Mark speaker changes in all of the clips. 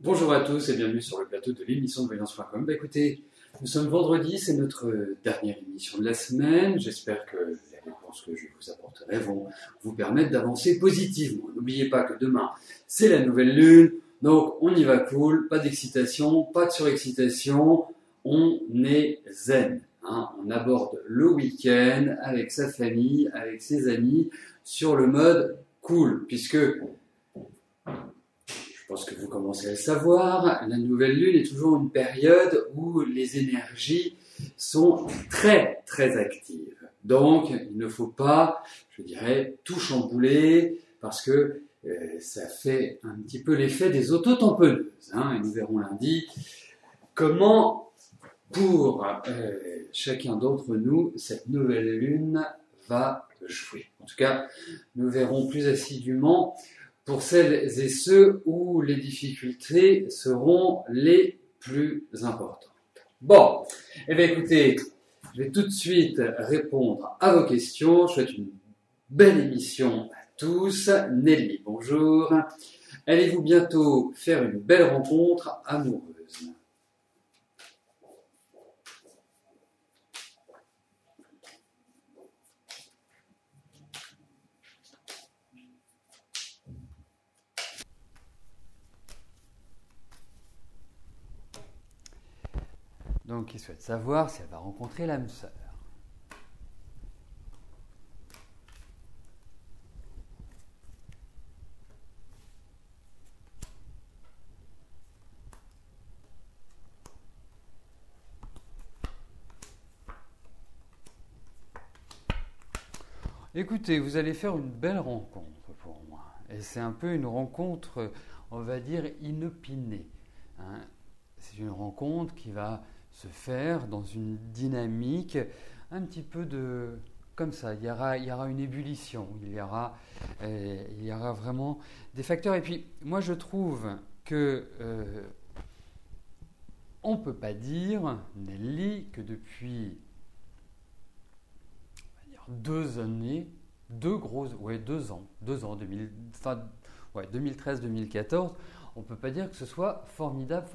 Speaker 1: Bonjour à tous et bienvenue sur le plateau de l'émission de Voyance.com. Écoutez, nous sommes vendredi, c'est notre dernière émission de la semaine. J'espère que les réponses que je vous apporterai vont vous permettre d'avancer positivement. N'oubliez pas que demain, c'est la nouvelle lune, donc on y va cool, pas d'excitation, pas de surexcitation, on est zen. On aborde le week-end avec sa famille, avec ses amis, sur le mode cool, puisque je pense que vous commencez à le savoir, la nouvelle lune est toujours une période où les énergies sont très très actives. Donc il ne faut pas, je dirais, tout chambouler parce que ça fait un petit peu l'effet des autotamponneuses. Et nous verrons lundi comment, pour chacun d'entre nous, cette nouvelle lune va jouer. En tout cas, nous verrons plus assidûment pour celles et ceux où les difficultés seront les plus importantes. Bon, eh bien écoutez, je vais tout de suite répondre à vos questions. Je souhaite une belle émission à tous. Nelly, bonjour. Allez-vous bientôt faire une belle rencontre amoureuse? Donc, il souhaite savoir si elle va rencontrer l'âme sœur. Écoutez, vous allez faire une belle rencontre pour moi. Et c'est un peu une rencontre, on va dire, inopinée. C'est une rencontre qui va se faire dans une dynamique un petit peu de... Comme ça, il y aura une ébullition, il y aura vraiment des facteurs. Et puis, moi, je trouve que on ne peut pas dire, Nelly, que depuis 2 années, 2013-2014, on ne peut pas dire que ce soit formidable.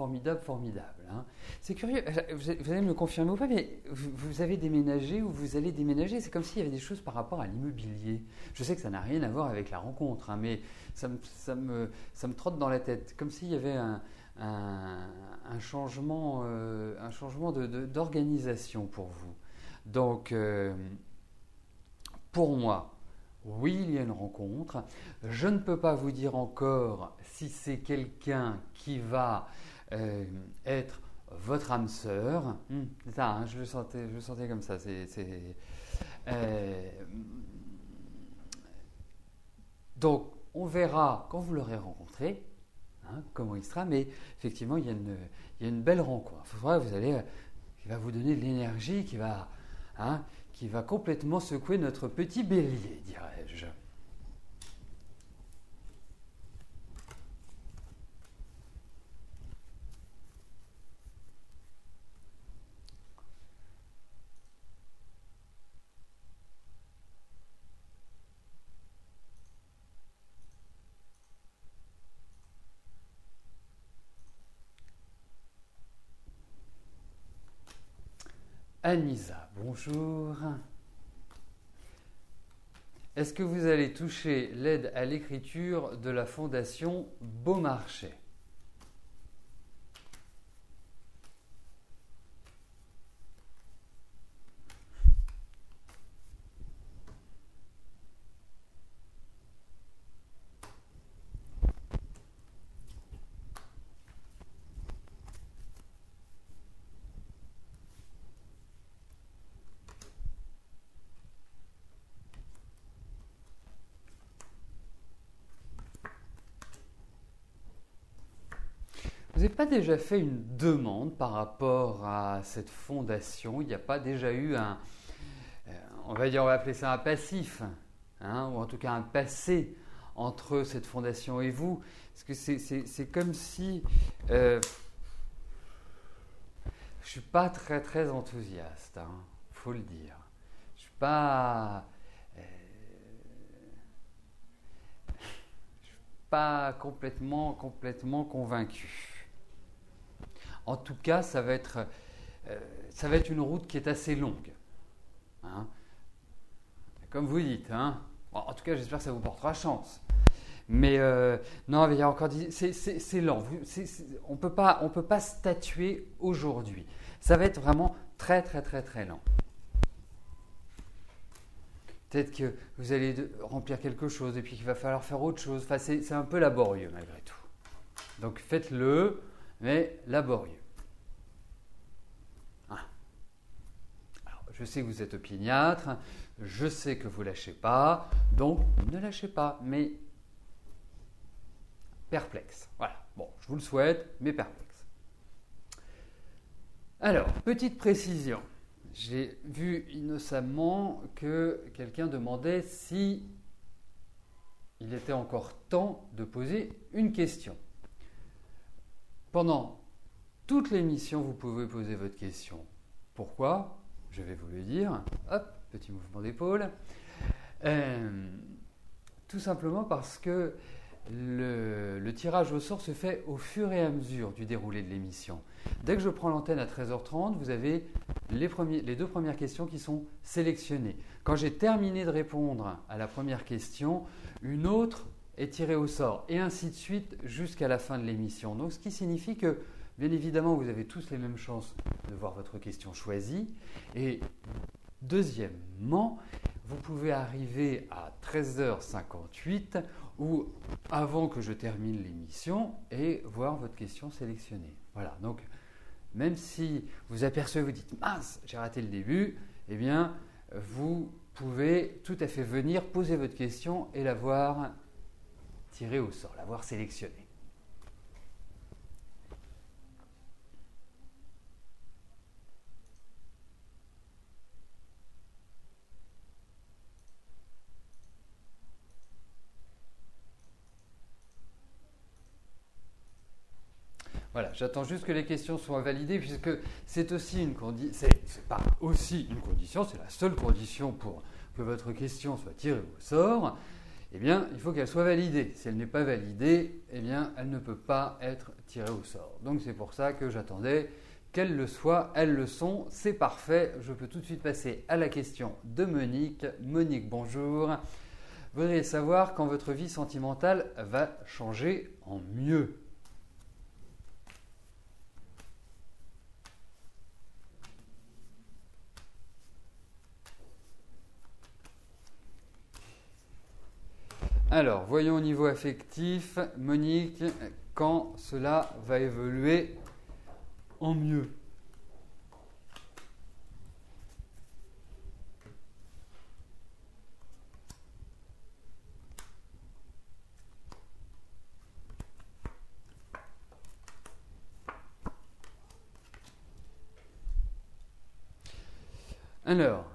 Speaker 1: C'est curieux, vous allez me le confirmer ou pas, mais vous avez déménagé ou vous allez déménager, c'est comme s'il y avait des choses par rapport à l'immobilier. Je sais que ça n'a rien à voir avec la rencontre, mais ça me trotte dans la tête, comme s'il y avait un changement, d'organisation pour vous. Donc, pour moi, oui, il y a une rencontre. Je ne peux pas vous dire encore si c'est quelqu'un qui va être votre âme sœur. C'est ça, je le sentais comme ça. Euh, donc, on verra quand vous l'aurez rencontré, comment il sera. Mais effectivement, il y a une belle rencontre. Il va vous donner de l'énergie qui va complètement secouer notre petit bélier, dirais-je. Anissa, bonjour. Est-ce que vous allez toucher l'aide à l'écriture de la Fondation Beaumarchais? Vous n'avez pas déjà fait une demande par rapport à cette fondation? Il n'y a pas déjà eu on va appeler ça un passif, ou en tout cas un passé entre cette fondation et vous? Parce que c'est comme si je suis pas très très enthousiaste, faut le dire. Je suis pas, euh, je suis pas complètement convaincu. En tout cas, ça va être une route qui est assez longue. Hein. Comme vous dites. Hein. Bon, en tout cas, j'espère que ça vous portera chance. Mais non, il y a encore c'est lent. On peut pas statuer aujourd'hui. Ça va être vraiment très très très très lent. Peut-être que vous allez remplir quelque chose et puis qu'il va falloir faire autre chose. Enfin, c'est un peu laborieux malgré tout. Donc faites-le, mais laborieux. Ah. Alors, je sais que vous êtes opiniâtre, je sais que vous ne lâchez pas, donc ne lâchez pas, mais perplexe. Voilà, bon, je vous le souhaite, mais perplexe. Alors, petite précision. J'ai vu innocemment que quelqu'un demandait si il était encore temps de poser une question. Pendant toute l'émission, vous pouvez poser votre question. Pourquoi ? Je vais vous le dire. Hop, petit mouvement d'épaule. Tout simplement parce que le tirage au sort se fait au fur et à mesure du déroulé de l'émission. Dès que je prends l'antenne à 13h30, vous avez les deux premières questions qui sont sélectionnées. Quand j'ai terminé de répondre à la première question, une autre est tirée au sort, et ainsi de suite jusqu'à la fin de l'émission. Donc, ce qui signifie que, bien évidemment, vous avez tous les mêmes chances de voir votre question choisie. Et deuxièmement, vous pouvez arriver à 13h58 ou avant que je termine l'émission et voir votre question sélectionnée. Voilà, donc même si vous apercevez, vous dites « mince, j'ai raté le début », eh bien, vous pouvez tout à fait venir poser votre question et la voir tirée au sort, la voir sélectionnée. Voilà, j'attends juste que les questions soient validées puisque c'est aussi une condition, c'est pas aussi une condition, c'est la seule condition pour que votre question soit tirée au sort. Eh bien, il faut qu'elle soit validée. Si elle n'est pas validée, eh bien, elle ne peut pas être tirée au sort. Donc c'est pour ça que j'attendais qu'elles le soient. Elles le sont, c'est parfait. Je peux tout de suite passer à la question de Monique. Monique, bonjour. Vous voudriez savoir quand votre vie sentimentale va changer en mieux. Alors, voyons au niveau affectif, Monique, quand cela va évoluer en mieux. Alors,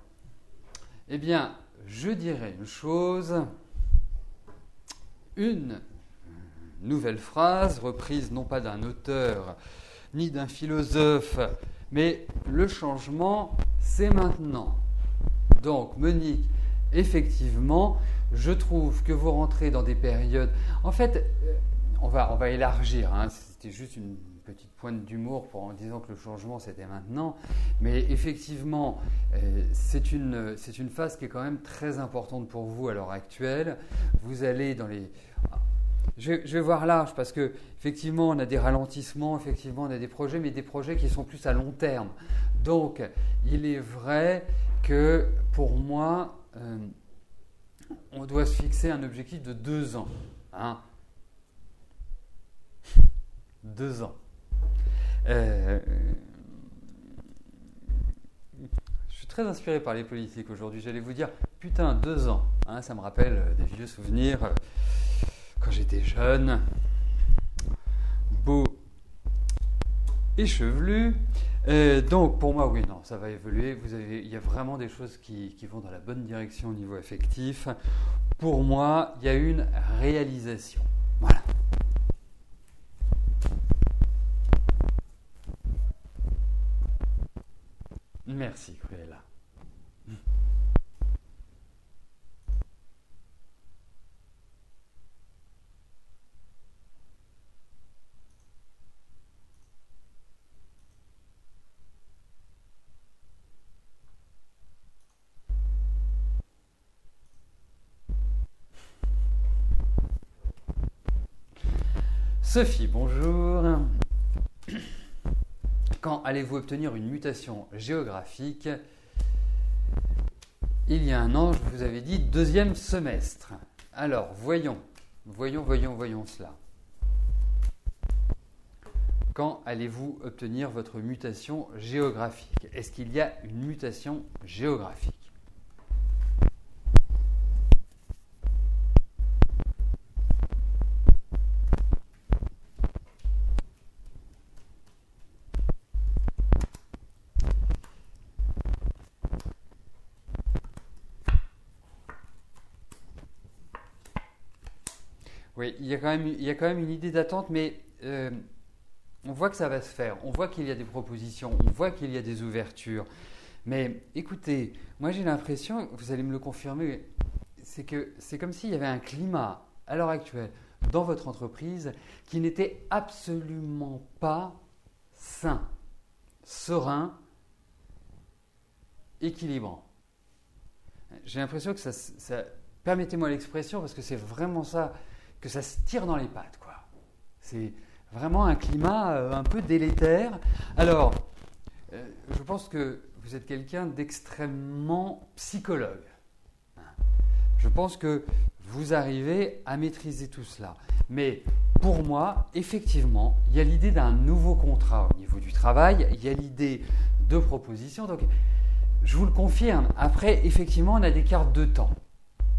Speaker 1: eh bien, je dirais une chose, une nouvelle phrase reprise non pas d'un auteur ni d'un philosophe, mais le changement, c'est maintenant. Donc, Monique, effectivement, je trouve que vous rentrez dans des périodes... En fait, on va élargir, hein, c'était juste une petite pointe d'humour en disant que le changement, c'était maintenant. Mais effectivement, c'est une phase qui est quand même très importante pour vous à l'heure actuelle. Vous allez dans les... Je vais voir large parce que effectivement on a des ralentissements, effectivement on a des projets, mais des projets qui sont plus à long terme. Donc il est vrai que pour moi, on doit se fixer un objectif de 2 ans. Hein. 2 ans. Je suis très inspiré par les politiques aujourd'hui. J'allais vous dire, putain, 2 ans. Hein, ça me rappelle des vieux souvenirs. Quand j'étais jeune, beau et chevelu. Donc pour moi, oui, non, ça va évoluer. Il y a vraiment des choses qui vont dans la bonne direction au niveau affectif. Pour moi, il y a une réalisation. Voilà. Merci, Cruella. Sophie, bonjour. Quand allez-vous obtenir une mutation géographique? Il y a un an, je vous avais dit deuxième semestre. Alors, voyons cela. Quand allez-vous obtenir votre mutation géographique? Est-ce qu'il y a une mutation géographique? Oui, il y a quand même une idée d'attente, mais on voit que ça va se faire. On voit qu'il y a des propositions, on voit qu'il y a des ouvertures. Mais écoutez, moi j'ai l'impression, vous allez me le confirmer, c'est que c'est comme s'il y avait un climat à l'heure actuelle dans votre entreprise qui n'était absolument pas sain, serein, équilibrant. J'ai l'impression que permettez-moi l'expression, parce que c'est vraiment ça, que ça se tire dans les pattes, quoi. C'est vraiment un climat un peu délétère. Alors, je pense que vous êtes quelqu'un d'extrêmement psychologue. Je pense que vous arrivez à maîtriser tout cela. Mais pour moi, effectivement, il y a l'idée d'un nouveau contrat au niveau du travail, il y a l'idée de propositions. Donc, je vous le confirme. Après, effectivement, on a des cartes de temps.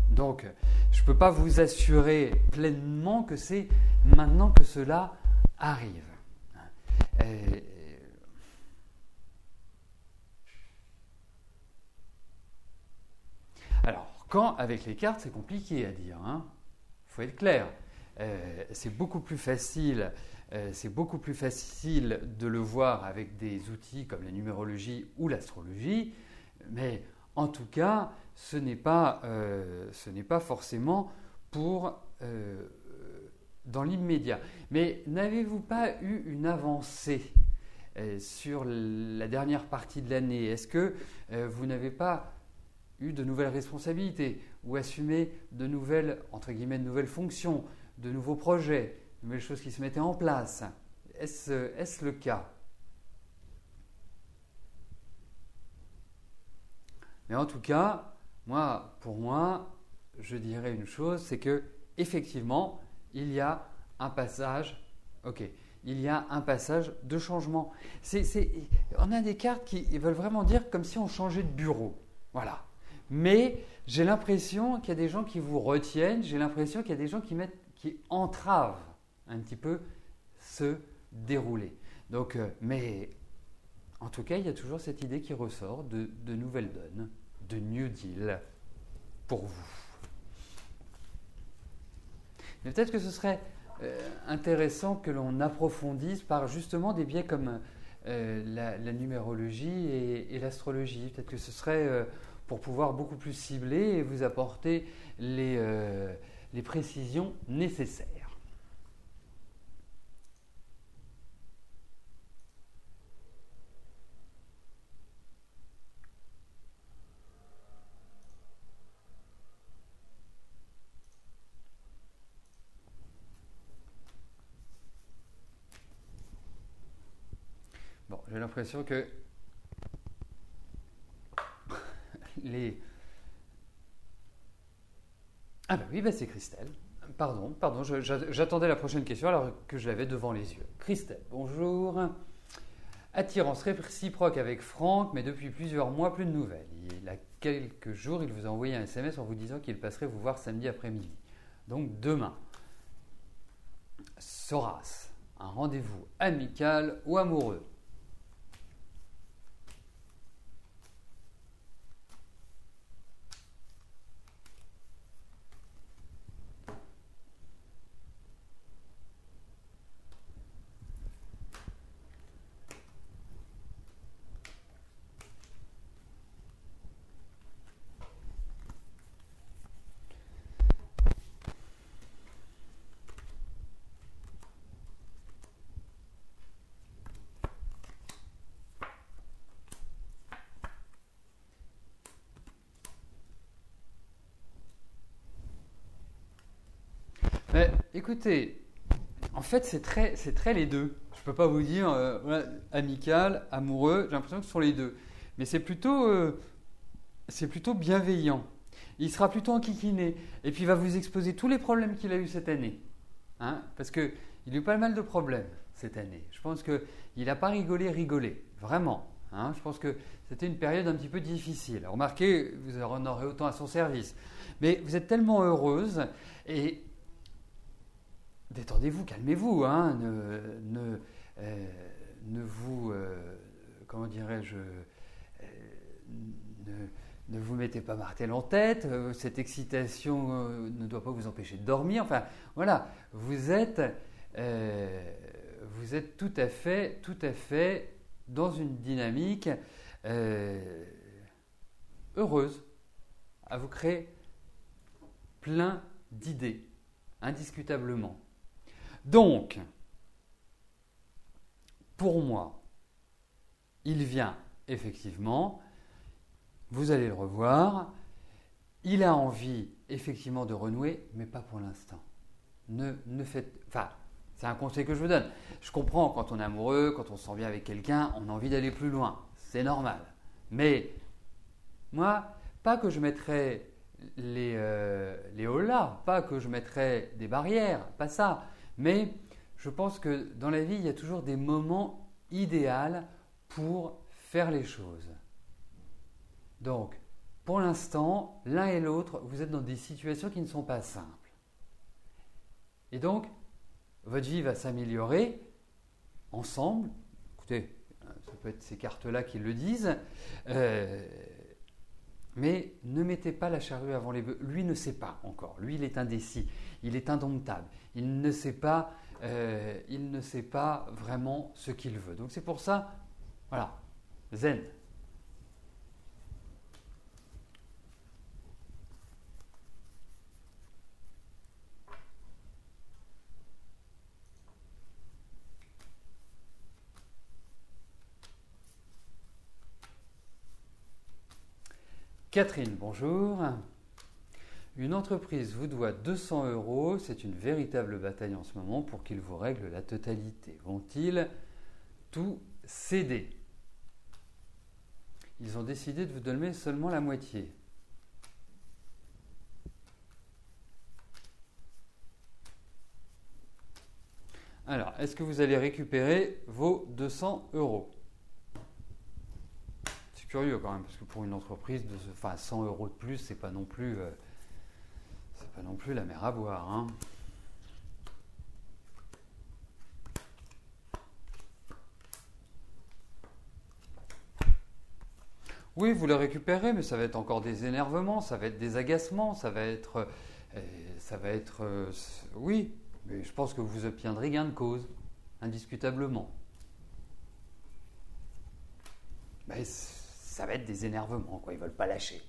Speaker 1: Donc, je ne peux pas vous assurer pleinement que c'est maintenant que cela arrive. Alors, quand avec les cartes, c'est compliqué à dire. Il faut être clair. C'est beaucoup plus facile. C'est beaucoup plus facile de le voir avec des outils comme la numérologie ou l'astrologie, mais en tout cas, ce n'est pas forcément pour dans l'immédiat. Mais n'avez-vous pas eu une avancée sur la dernière partie de l'année? Est-ce que vous n'avez pas eu de nouvelles responsabilités ou assumé de nouvelles, entre guillemets, de nouvelles fonctions, de nouveaux projets, de nouvelles choses qui se mettaient en place? Est-ce le cas? Mais en tout cas, pour moi, je dirais une chose, c'est que effectivement, il y a un passage, il y a un passage de changement. On a des cartes qui veulent vraiment dire comme si on changeait de bureau. Voilà. Mais j'ai l'impression qu'il y a des gens qui vous retiennent, j'ai l'impression qu'il y a des gens qui entravent un petit peu ce déroulé. Donc, mais en tout cas, il y a toujours cette idée qui ressort de nouvelles donnes, de New Deal pour vous. Mais peut-être que ce serait intéressant que l'on approfondisse par justement des biais comme la numérologie et l'astrologie. Peut-être que ce serait pour pouvoir beaucoup plus cibler et vous apporter les précisions nécessaires. Bon, j'ai l'impression que Ah ben oui, c'est Christelle. Pardon, j'attendais la prochaine question alors que je l'avais devant les yeux. Christelle, bonjour. Attirance réciproque avec Franck, mais depuis plusieurs mois, plus de nouvelles. Il a quelques jours, il vous a envoyé un SMS en vous disant qu'il passerait vous voir samedi après-midi. Donc demain. Soras, un rendez-vous amical ou amoureux? Mais écoutez, En fait, c'est très les deux. Je ne peux pas vous dire voilà, amical, amoureux, j'ai l'impression que ce sont les deux. Mais c'est plutôt bienveillant. Il sera plutôt enquiquiné. Et puis il va vous exposer tous les problèmes qu'il a eu cette année. Hein, parce qu'il a eu pas mal de problèmes cette année. Je pense qu'il n'a pas rigolé. Vraiment. Hein, je pense que c'était une période un petit peu difficile. Remarquez, vous en aurez autant à son service. Mais vous êtes tellement heureuse et détendez-vous, calmez-vous. Hein, ne vous, comment dirais-je, ne vous mettez pas martel en tête. Cette excitation ne doit pas vous empêcher de dormir. Enfin, voilà, vous êtes tout à fait dans une dynamique heureuse, à vous créer plein d'idées, indiscutablement. Donc, pour moi, il vient effectivement, vous allez le revoir, il a envie effectivement de renouer, mais pas pour l'instant. Enfin, c'est un conseil que je vous donne. Je comprends quand on est amoureux, quand on se sent bien avec quelqu'un, on a envie d'aller plus loin. C'est normal. Mais moi, pas que je mettrais les holà, pas que je mettrais des barrières, pas ça. Mais je pense que dans la vie, il y a toujours des moments idéaux pour faire les choses. Donc, pour l'instant, l'un et l'autre, vous êtes dans des situations qui ne sont pas simples. Et donc, votre vie va s'améliorer ensemble. Écoutez, ça peut être ces cartes-là qui le disent. Mais ne mettez pas la charrue avant les bœufs. Lui ne sait pas encore. Lui, il est indécis. Il est indomptable. Il ne sait pas vraiment ce qu'il veut. Donc c'est pour ça, voilà, zen. Catherine, bonjour. Une entreprise vous doit 200 €, c'est une véritable bataille en ce moment pour qu'ils vous règlent la totalité. Vont-ils tout céder? Ils ont décidé de vous donner seulement la moitié. Alors, est-ce que vous allez récupérer vos 200 €? C'est curieux quand même, parce que pour une entreprise, 100 € de plus, c'est pas non plus la mer à boire. Hein. Oui, vous les récupérez, mais ça va être encore des énervements, ça va être des agacements, ça va être, oui, mais je pense que vous obtiendrez gain de cause, indiscutablement. Mais ça va être des énervements, quoi. Ils ne veulent pas lâcher.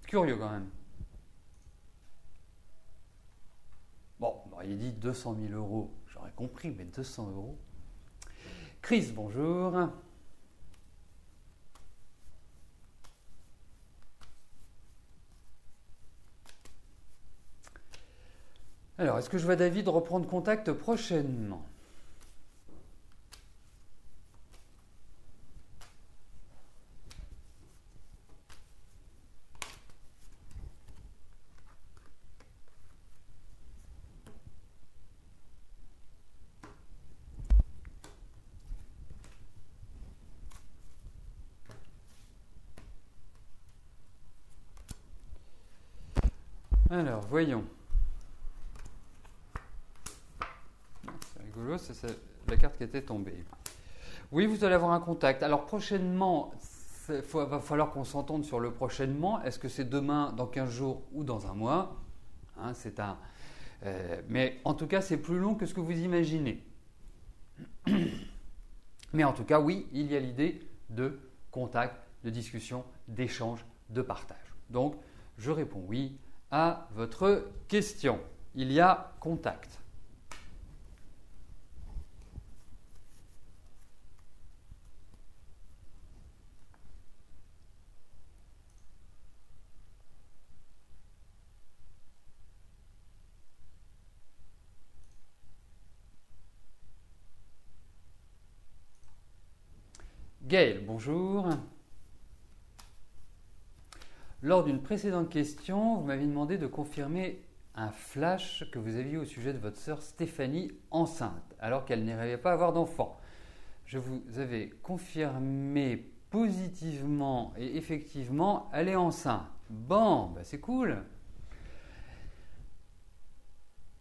Speaker 1: Curieux quand même. Bon, vous m'auriez dit 200 000 €, j'aurais compris, mais 200 €. Chris, bonjour. Alors, est-ce que je vois David reprendre contact prochainement? Alors, voyons. C'est rigolo, c'est la carte qui était tombée. Oui, vous allez avoir un contact. Alors, prochainement, va falloir qu'on s'entende sur le prochainement. Est-ce que c'est demain, dans 15 jours ou dans un mois? Hein, mais en tout cas, c'est plus long que ce que vous imaginez. Mais en tout cas, oui, il y a l'idée de contact, de discussion, d'échange, de partage. Donc, je réponds oui à votre question. Il y a contact. Gaël, bonjour. Lors d'une précédente question, vous m'avez demandé de confirmer un flash que vous aviez au sujet de votre sœur Stéphanie enceinte, alors qu'elle n'arrivait pas à avoir d'enfant. Je vous avais confirmé positivement et effectivement, elle est enceinte. Bon, bah c'est cool.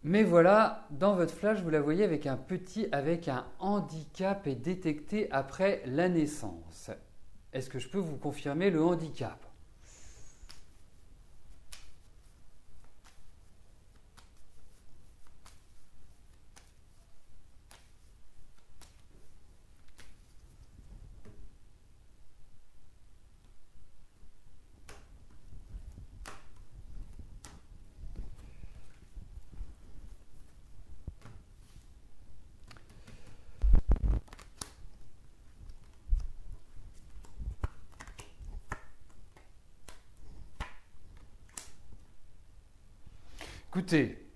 Speaker 1: Mais voilà, dans votre flash, vous la voyez avec un petit, avec un handicap est détecté après la naissance. Est-ce que je peux vous confirmer le handicap ? Écoutez,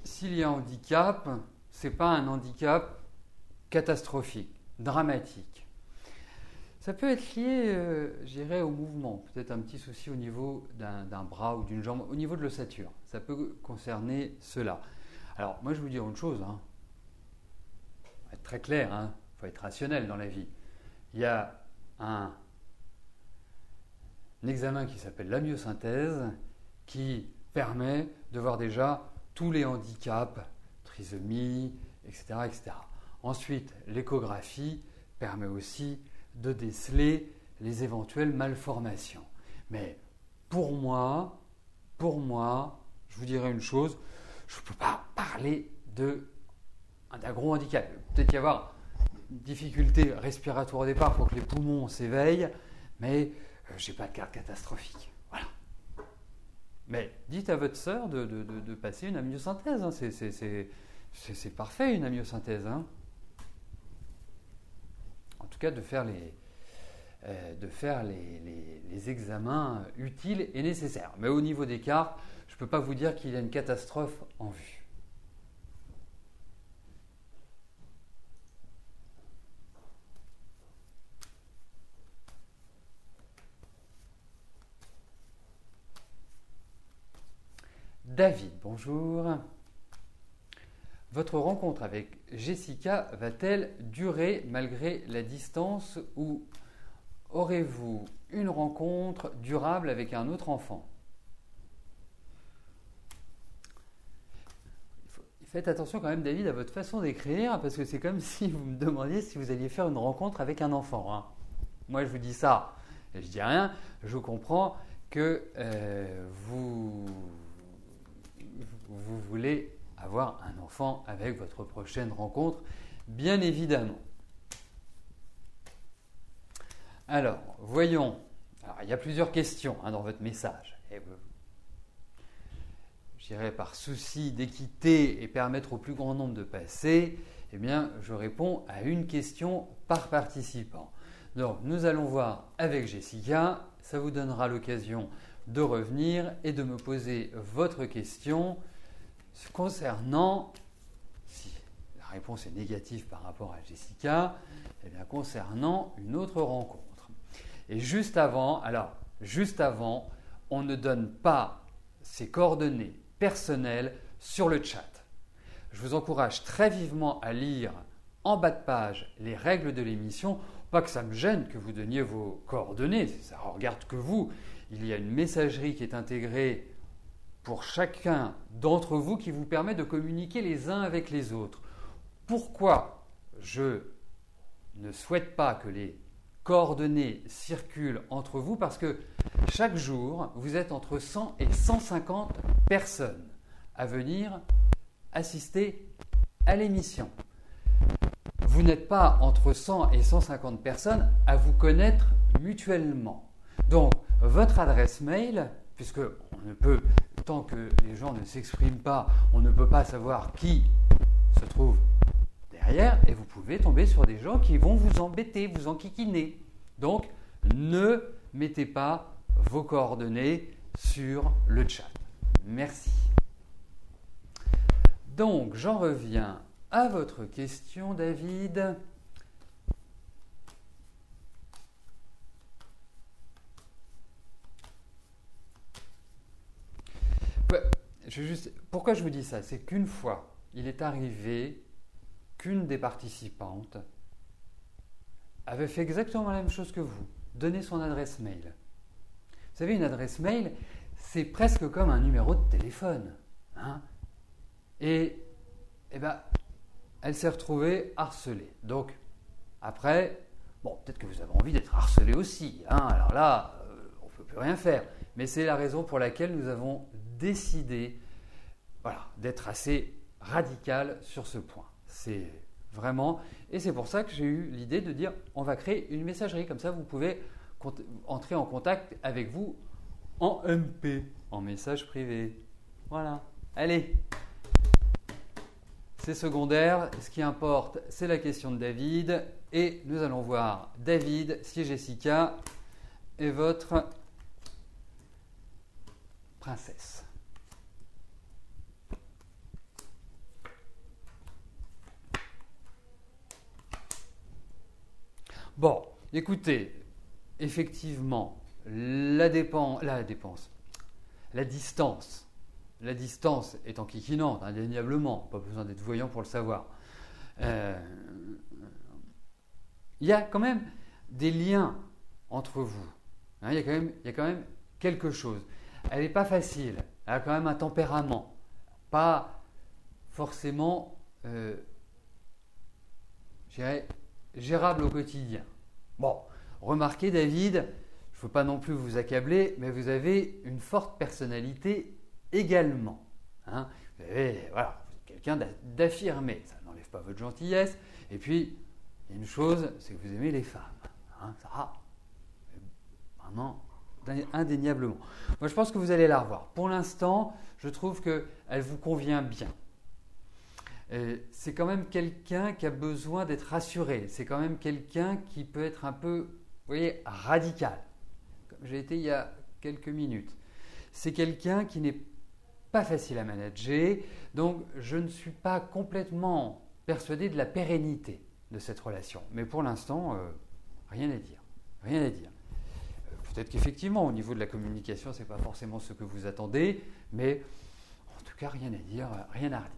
Speaker 1: s'il y a un handicap, ce n'est pas un handicap catastrophique, dramatique. Ça peut être lié, je dirais, au mouvement, peut-être un petit souci au niveau d'un bras ou d'une jambe, au niveau de l'ossature. Ça peut concerner cela. Alors, moi, je vais vous dire une chose, hein. Faut être très clair, hein. Faut être rationnel dans la vie. Il y a un examen qui s'appelle l'amyosynthèse qui permet de voir déjà tous les handicaps, trisomie, etc., etc. Ensuite, l'échographie permet aussi de déceler les éventuelles malformations. Mais pour moi, je vous dirais une chose, je ne peux pas parler d'un gros handicap. Peut-être y avoir une difficulté respiratoire au départ pour que les poumons s'éveillent, mais je n'ai pas de cas catastrophique. Voilà. Mais dites à votre sœur de passer une amyosynthèse. Hein. C'est parfait une amyosynthèse. Hein. En tout cas, de faire les examens utiles et nécessaires. Mais au niveau des cartes, je ne peux pas vous dire qu'il y a une catastrophe en vue. David, bonjour. Votre rencontre avec Jessica va-t-elle durer malgré la distance ou aurez-vous une rencontre durable avec un autre enfant ? Faites attention quand même, David, à votre façon d'écrire, parce que c'est comme si vous me demandiez si vous alliez faire une rencontre avec un enfant. Hein. Moi, je vous dis ça, et je dis rien, je comprends que vous voulez avoir un enfant avec votre prochaine rencontre, bien évidemment. Alors, voyons. Alors, il y a plusieurs questions dans votre message. Je dirais par souci d'équité et permettre au plus grand nombre de passer, eh bien, je réponds à une question par participant. Donc, nous allons voir avec Jessica. Ça vous donnera l'occasion de revenir et de me poser votre question concernant, si la réponse est négative par rapport à Jessica, eh bien concernant une autre rencontre. Et juste avant, on ne donne pas ses coordonnées personnelles sur le chat. Je vous encourage très vivement à lire en bas de page les règles de l'émission. Pas que ça me gêne que vous donniez vos coordonnées, ça ne regarde que vous. Il y a une messagerie qui est intégrée pour chacun d'entre vous qui vous permet de communiquer les uns avec les autres. Pourquoi je ne souhaite pas que les coordonnées circulent entre vous? Parce que chaque jour, vous êtes entre 100 et 150 personnes à venir assister à l'émission. Vous n'êtes pas entre 100 et 150 personnes à vous connaître mutuellement. Donc, votre adresse mail, puisque on ne peut, tant que les gens ne s'expriment pas, on ne peut pas savoir qui se trouve derrière, et vous pouvez tomber sur des gens qui vont vous embêter, vous enquiquiner. Donc, ne mettez pas vos coordonnées sur le chat. Merci. Donc, j'en reviens à votre question, David. pourquoi je vous dis ça? C'est qu'une fois, il est arrivé qu'une des participantes avait fait exactement la même chose que vous, donner son adresse mail. Vous savez, une adresse mail, c'est presque comme un numéro de téléphone. Hein, et ben, elle s'est retrouvée harcelée. Donc, après, bon, peut-être que vous avez envie d'être harcelé aussi. Hein, alors là, on ne peut plus rien faire. Mais c'est la raison pour laquelle nous avons décidé d'être assez radical sur ce point. C'est vraiment... Et c'est pour ça que j'ai eu l'idée de dire, on va créer une messagerie. Comme ça, vous pouvez entrer en contact avec vous en MP, en message privé. Voilà. Allez, c'est secondaire. Ce qui importe, c'est la question de David. Et nous allons voir David, si Jessica est votre princesse. Bon, écoutez, effectivement, la distance est enquiquinante, indéniablement, pas besoin d'être voyant pour le savoir. Il y a quand même des liens entre vous. Hein, il y a quand même quelque chose. Elle n'est pas facile, elle a quand même un tempérament, pas forcément, je dirais, gérable au quotidien. Bon, remarquez David, il ne faut pas non plus vous accabler, mais vous avez une forte personnalité également. Hein, vous êtes quelqu'un d'affirmé, ça n'enlève pas votre gentillesse. Et puis, il y a une chose, c'est que vous aimez les femmes. Hein, ça, vraiment, indéniablement. Moi, je pense que vous allez la revoir. Pour l'instant, je trouve qu'elle vous convient bien. C'est quand même quelqu'un qui a besoin d'être rassuré. C'est quand même quelqu'un qui peut être un peu, vous voyez, radical. Comme j'ai été il y a quelques minutes. C'est quelqu'un qui n'est pas facile à manager. Donc, je ne suis pas complètement persuadé de la pérennité de cette relation. Mais pour l'instant, rien à dire. Rien à dire. Peut-être qu'effectivement, au niveau de la communication, ce n'est pas forcément ce que vous attendez, mais en tout cas, rien à dire, rien à redire.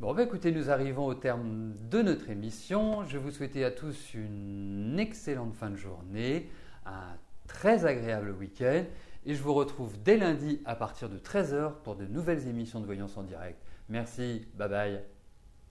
Speaker 1: Bon, écoutez, nous arrivons au terme de notre émission. Je vais vous souhaiter à tous une excellente fin de journée, un très agréable week-end, et je vous retrouve dès lundi à partir de 13h pour de nouvelles émissions de Voyance en direct. Merci, bye bye.